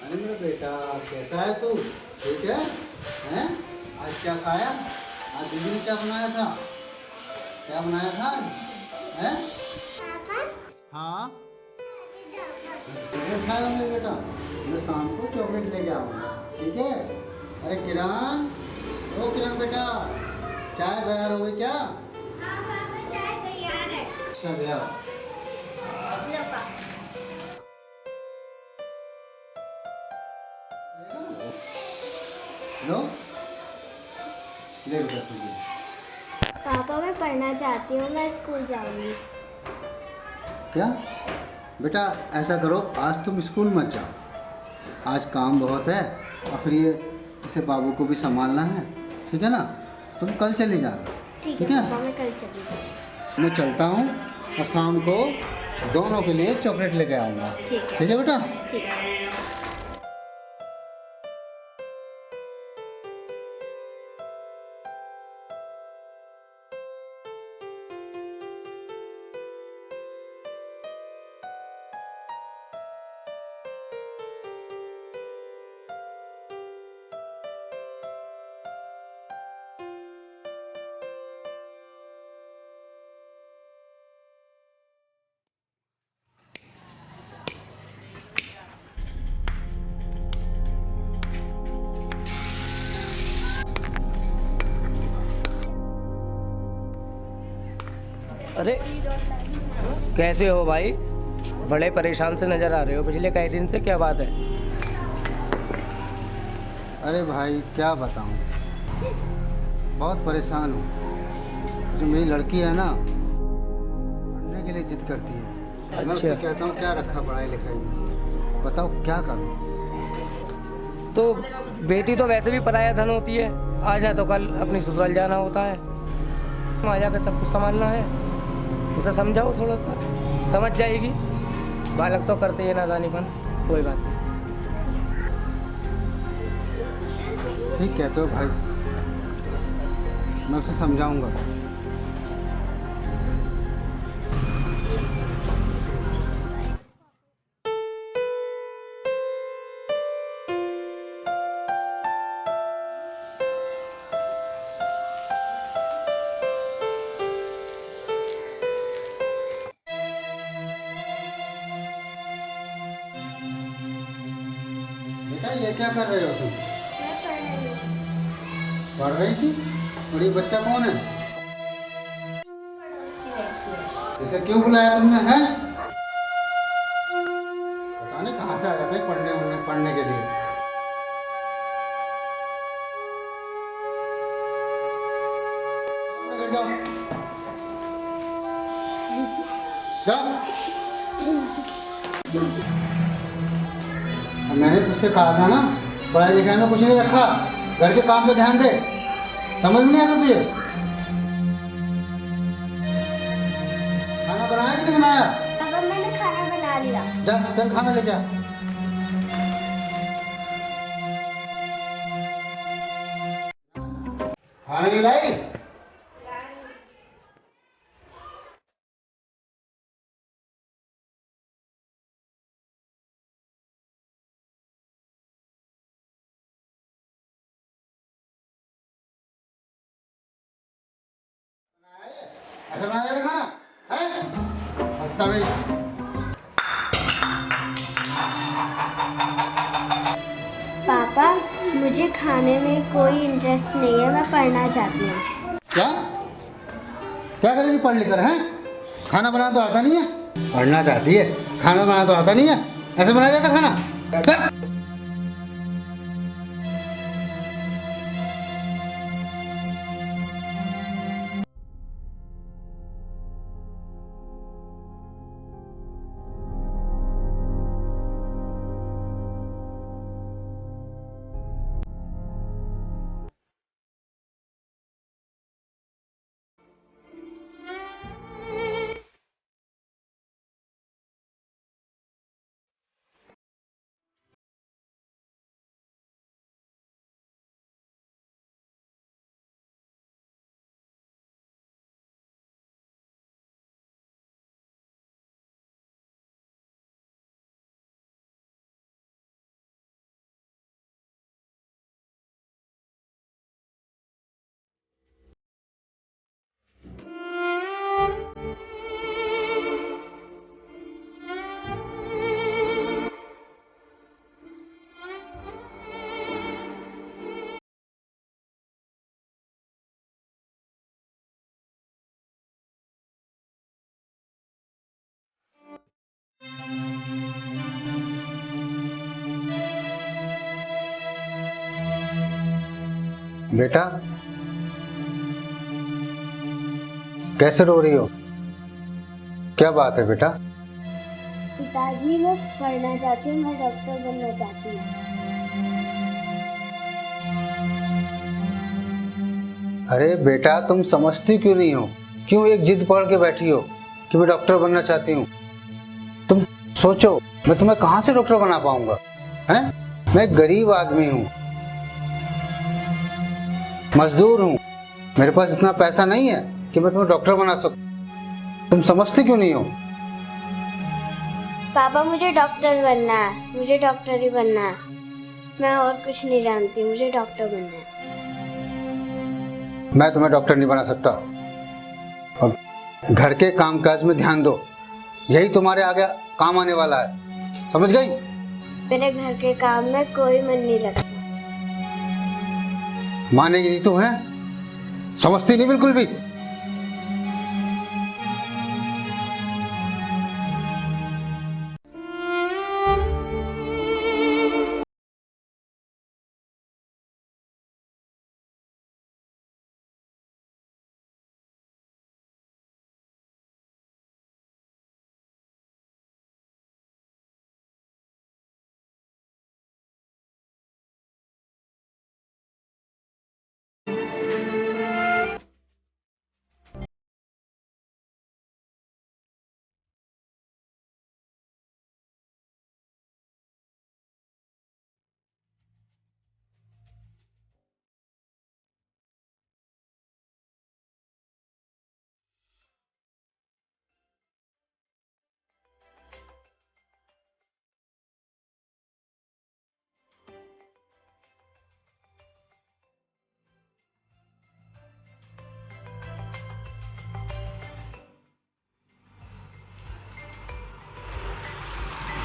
अरे मेरा बेटा, कैसा है तू? ठीक है? हैं? आज क्या खाया? आज दीदी ने क्या बनाया था? क्या बनाया था आज? हैं? हाँ? चॉकलेट खाया मेरे बेटा? मैं शाम को चॉकलेट लेके आऊँगा, ठीक है? अरे किरण, ओ किरण बेटा, चाय तैयार हो गई क्या? हाँ पापा, चाय तैयार है। अच्छा गया। लो पापा। लो, ले बेटा तुझे। पापा मैं पढ़ना चाहती हूँ, मैं स्कूल जाऊँगी। क्या? बेटा ऐसा करो, आज तुम स्कूल मत जाओ। आज काम बहुत है और फिर ये इसे बाबू को भी संभालना है, ठीक है ना? तुम कल चली जाना। ठीक है पापा, मैं कल चली जाऊँगी। मैं चलता हूँ और शाम को दोनों के लिए चॉकलेट लेके आऊँगा। ठीक है बेटा? ठीक है। अरे कैसे हो भाई? बड़े परेशान से नजर आ रहे हो पिछले कई दिन से, क्या बात है? अरे भाई क्या बताऊँ, बहुत परेशान हूँ। जो मेरी लड़की है ना, पढ़ने के लिए जिद करती है। मैं उससे कहता हूँ क्या रखा पढ़ाई लिखाई में, बताओ क्या करूँ? तो बेटी तो वैसे भी पराया धन होती है, आज ना तो कल अपनी ससुराल जाना होता है। वहाँ जाकर सब कुछ संभालना है। उसे समझाओ, थोड़ा सा समझ जाएगी। बालक तो करते ही नादानीपन, कोई बात नहीं। ठीक कहते हो भाई, मैं उसे समझाऊंगा। बेटा ये क्या कर रहे हो तुम? मैं पढ़ रही हूँ। पढ़ रही थी? और ये बच्चा कौन है? पड़ोस की लड़की है। इसे क्यों बुलाया तुमने, हैं? पता नहीं कहाँ से आ जाते हैं पढ़ने के लिए। अपने घर जाओ, जाओ। अब मैंने तुझसे कहा था ना, पढ़ाई लिखाई में कुछ नहीं रखा, घर के काम पे ध्यान दे। समझ में नहीं आता तुझे? खाना बनाया कि नहीं बनाया? पापा मैंने खाना बना लिया। जा चल खाना लेके आ। खाने नहीं लाई? ऐसा बनाया था खाना, हैं? हफ्ता में पापा मुझे खाने में कोई इंटरेस्ट नहीं है, मैं पढ़ना चाहती हूँ। क्या क्या करेगी पढ़ लिख कर, हैं? खाना बनाना तो आता नहीं है, पढ़ना चाहती है, खाना बनाना तो आता नहीं है। ऐसे बनाया जाता खाना? चल। बेटा कैसे रो रही हो? क्या बात है बेटा? पिताजी मैं पढ़ना चाहती हूँ, मैं डॉक्टर बनना चाहती हूँ। अरे बेटा तुम समझती क्यों नहीं हो? क्यों एक जिद पकड़ के बैठी हो कि मैं डॉक्टर बनना चाहती हूँ? तुम सोचो मैं तुम्हें कहाँ से डॉक्टर बना पाऊंगा? हैं? मैं एक गरीब आदमी हूँ, मजदूर हूँ, मेरे पास इतना पैसा नहीं है कि मैं तुम्हें डॉक्टर बना सकूं। तुम समझती क्यों नहीं हो? पापा मुझे डॉक्टर बनना है, मुझे डॉक्टर ही बनना है। मैं और कुछ नहीं जानती, मुझे डॉक्टर बनना है। मैं तुम्हें डॉक्टर नहीं बना सकता। और घर के कामकाज में ध्यान दो, यही तुम्हारे आगे काम आने वाला है, समझ गई? मेरे घर के काम में कोई मन नहीं लगता। मानेगी नहीं तू, है? समझती नहीं बिल्कुल भी।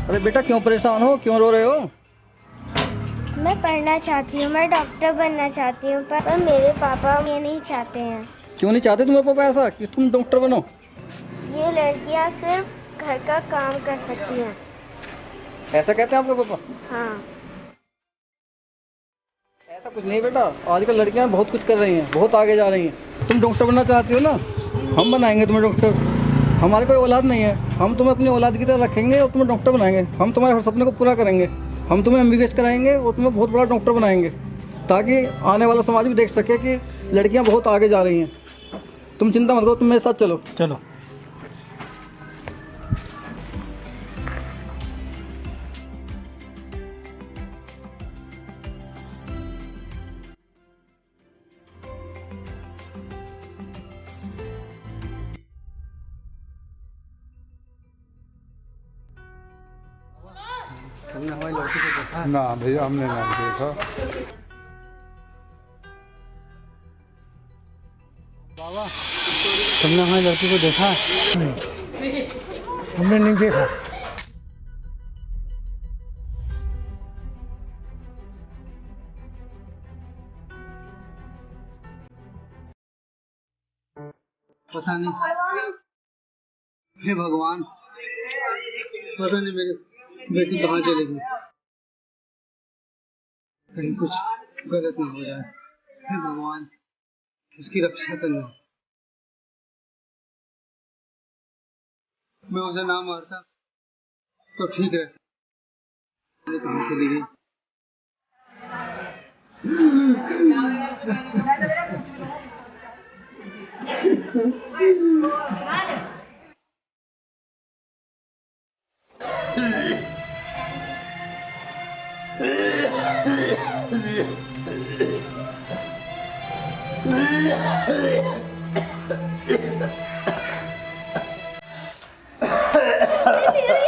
अरे बेटा क्यों परेशान हो, क्यों रो रहे हो? मैं पढ़ना चाहती हूँ, मैं डॉक्टर बनना चाहती हूँ, पर मेरे पापा ये नहीं चाहते हैं। क्यों नहीं चाहते तुम्हारे पापा ऐसा कि तुम डॉक्टर बनो? ये लड़कियाँ सिर्फ घर का काम कर सकती हैं। ऐसा कहते हैं आपके पापा? हाँ। ऐसा कुछ नहीं बेटा, आजकल लड़कियां बहुत कुछ कर रही हैं, बहुत आगे जा रही हैं। तुम डॉक्टर बनना चाहती हो ना, हम बनाएंगे तुम्हें डॉक्टर। हमारे कोई औलाद नहीं है, हम तुम्हें अपनी औलाद की तरह रखेंगे और तुम्हें डॉक्टर बनाएंगे। हम तुम्हारे हर सपने को पूरा करेंगे। हम तुम्हें MBBS कराएंगे और तुम्हें बहुत बड़ा डॉक्टर बनाएंगे, ताकि आने वाला समाज भी देख सके कि लड़कियां बहुत आगे जा रही हैं। तुम चिंता मत करो, तुम मेरे साथ चलो। चलो तुमने हमारी लड़की को देखा? ना भैया हमने ना देखा। बाबा तुमने हमारी लड़की को देखा? हमने नहीं देखा। पता नहीं, हे भगवान, पता नहीं मेरी बेटी कहाँ चली गई। कहीं कुछ गलत ना हो जाए, हे भगवान उसकी रक्षा करना। मैं उसे ना मारता तो ठीक रहता। ये कहाँ चली गई?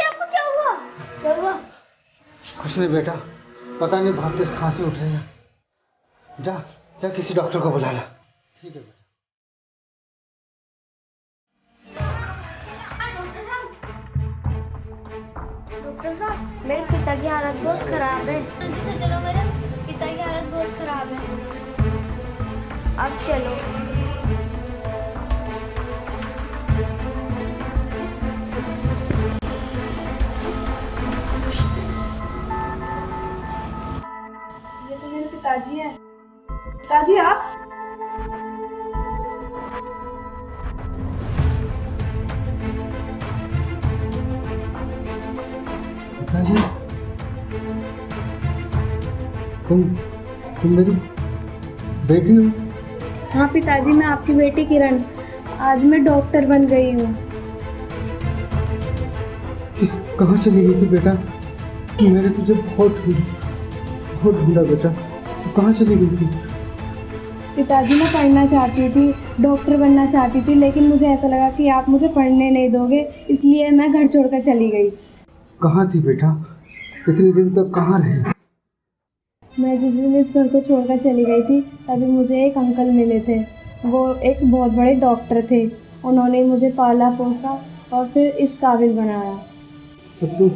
आपको क्या हुआ? क्या हुआ? कुछ नहीं बेटा, पता नहीं बहुत तेज खांसी उठ रही है। जा जा किसी डॉक्टर को बुला ला। ठीक है बेटा। डॉक्टर साहब मेरे पिता की हालत बहुत खराब है। जल्दी से चलो, मेरे पिता की हालत बहुत खराब है। अब चलो। ये तो मेरे पिताजी हैं। पिताजी आप? पिताजी, तुम मेरी बेटी हो? हाँ पिताजी, मैं आपकी बेटी किरण। आज मैं डॉक्टर बन गई हूँ। कहाँ चली गई थी बेटा? मैंने तुझे बहुत ढूंढा बेटा। तू कहाँ चली गई थी? पिताजी, मैं पढ़ना चाहती थी, डॉक्टर बनना चाहती थी, लेकिन मुझे ऐसा लगा कि आप मुझे पढ़ने नहीं दोगे, इसलिए मैं घर छोड़कर चली गई। कहाँ थी बेटा? इतने दिन तक कहाँ रही? मैं जिस दिन इस घर को छोड़कर चली गई थी, तभी मुझे एक अंकल मिले थे। वो एक बहुत बड़े डॉक्टर थे। उन्होंने मुझे पाला पोसा और फिर इस काबिल बनाया। तो तू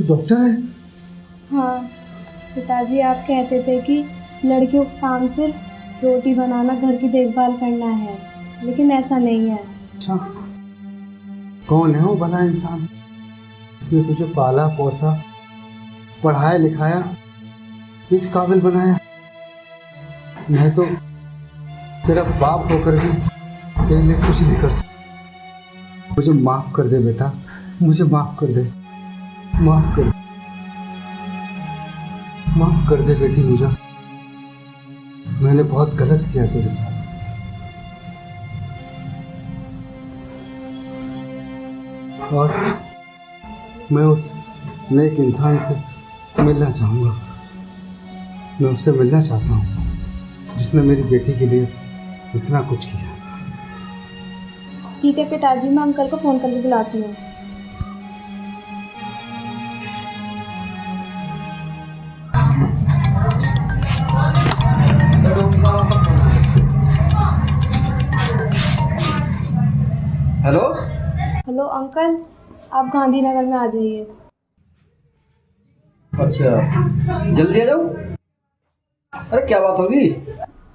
डॉक्टर है? हाँ पिताजी, आप कहते थे कि लड़कियों का काम सिर्फ रोटी बनाना, घर की देखभाल करना है, लेकिन ऐसा नहीं है। अच्छा, कौन है वो भला इंसान जो तुझे पाला पोसा, पढ़ाया लिखाया, इस काबिल बनाया? मैं तो तेरा बाप होकर भी तेरे लिए कुछ नहीं कर सकता। मुझे माफ कर दे बेटा, मुझे माफ कर दे, माफ कर दे बेटी मुझे। मैंने बहुत गलत किया तेरे साथ। और मैं उस नेक इंसान से मिलना चाहूँगा। मैं उससे मिलना चाहता हूँ जिसने मेरी बेटी के लिए इतना कुछ किया। ठीक है पिताजी, मैं अंकल को फ़ोन करके बुलाती हूँ। हेलो। हेलो अंकल, आप गांधीनगर में आ जाइए। अच्छा, जल्दी आ जाओ। अरे क्या बात होगी?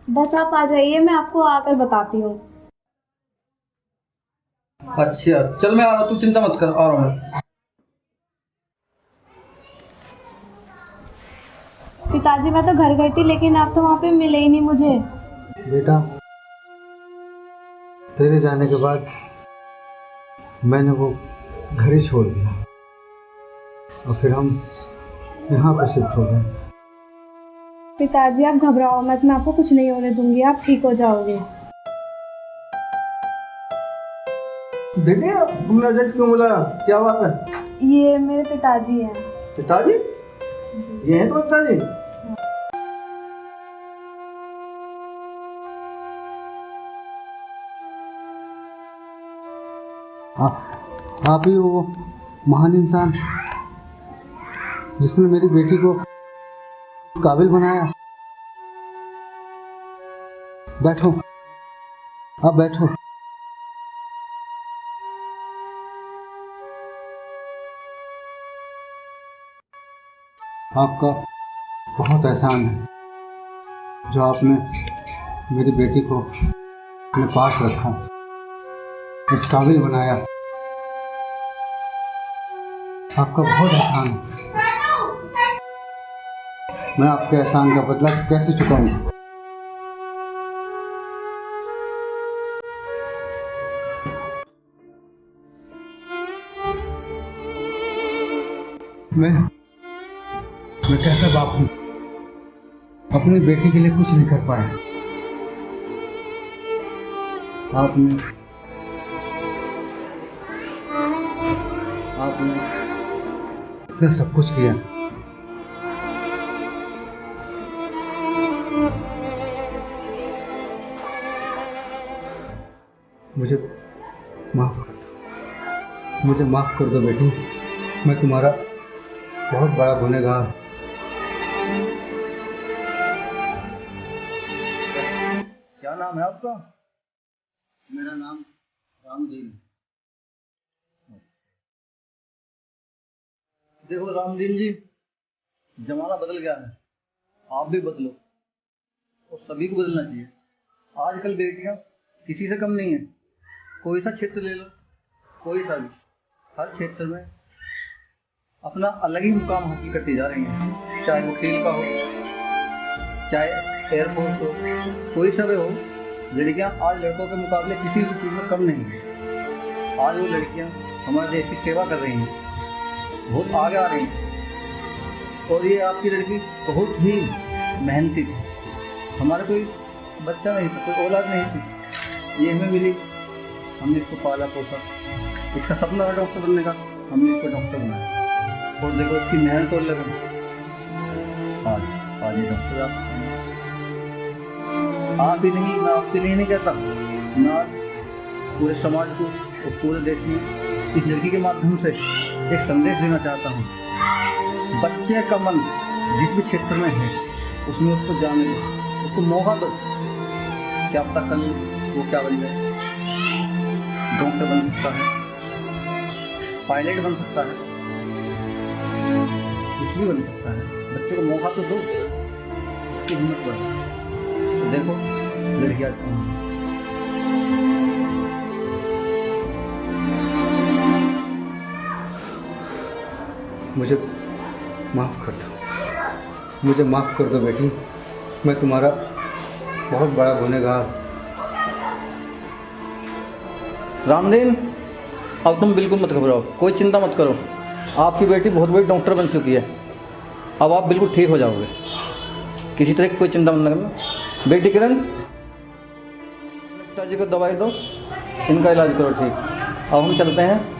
बस आप आ जाइए, मैं आपको आकर बताती हूँ। अच्छा चल, मैं आ रहा हूँ, तू चिंता मत कर, आ रहा हूँ। पिताजी, मैं तो घर गई थी, लेकिन आप तो वहाँ पे मिले ही नहीं मुझे। बेटा, तेरे जाने के बाद मैंने वो घर ही छोड़ दिया और फिर हम यहाँ पर शिफ्ट हो गए। पिताजी, आप घबराओ मत, मैं आपको कुछ नहीं होने दूंगी, आप ठीक हो जाओगे। बेटे, तुमने अर्जेंट क्यों बोला? क्या बात है? ये मेरे पिताजी हैं। पिताजी? ये है तो पिताजी? आप ही वो महान इंसान जिसने मेरी बेटी को इस काबिल बनाया। बैठो, आप बैठो। आपका बहुत एहसान है जो आपने मेरी बेटी को अपने पास रखा, इस काबिल बनाया। आपका बहुत एहसान है। मैं आपके एहसान का बदला कैसे चुकाऊंगा? मैं कैसा बाप हूँ, अपनी बेटी के लिए कुछ नहीं कर पाया। आपने इतना सब कुछ किया। मुझे माफ कर दो, मुझे माफ कर दो बेटी। मैं तुम्हारा बहुत बड़ा गुनहगार। क्या नाम है आपका? मेरा नाम रामदीन। देखो रामदीन जी, जमाना बदल गया है, आप भी बदलो और सभी को बदलना चाहिए। आजकल बेटियां किसी से कम नहीं है। कोई सा क्षेत्र ले लो, कोई सा भी, हर क्षेत्र में अपना अलग ही मुकाम हासिल करती जा रही हैं। चाहे वो खेल का हो, चाहे एयरफोर्स हो, कोई सब हो, लड़कियां आज लड़कों के मुकाबले किसी भी चीज़ में कम नहीं है। आज वो लड़कियां हमारे देश की सेवा कर रही हैं, बहुत आगे आ रही हैं। और ये आपकी लड़की बहुत ही मेहनती थी, हमारा कोई बच्चा नहीं था, कोई औलाद नहीं थी, ये हमें मिली, हमने इसको पाला पोसा। इसका सपना था डॉक्टर बनने का, हमने इसको डॉक्टर बनाया। और देखो इसकी मेहनत और लगन, आज ये डॉक्टर आपके सामने। आप ही नहीं, मैं आपके लिए नहीं कहता, मैं पूरे समाज को और पूरे देश में इस लड़की के माध्यम से एक संदेश देना चाहता हूँ। बच्चे का मन जिस भी क्षेत्र में है उसमें उसको जाने दो, उसको मौका दो। क्या पता कल वो क्या बन जाए, डॉक्टर बन सकता है, पायलट बन सकता है, कुछ भी बन सकता है। बच्चे को मौका तो दो, उसकी हिम्मत बढ़े। तो देखो लड़की आज पहुंच, मुझे माफ़ कर दो, मुझे माफ़ कर दो बेटी। मैं तुम्हारा बहुत बड़ा गुनहगार। रामदीन, अब तुम बिल्कुल मत घबराओ, कोई चिंता मत करो। आपकी बेटी बहुत बड़ी डॉक्टर बन चुकी है, अब आप बिल्कुल ठीक हो जाओगे, किसी तरह की कोई चिंता मत करना। बेटी किरण, पिताजी को दवाई दो, इनका इलाज करो ठीक। अब हम चलते हैं।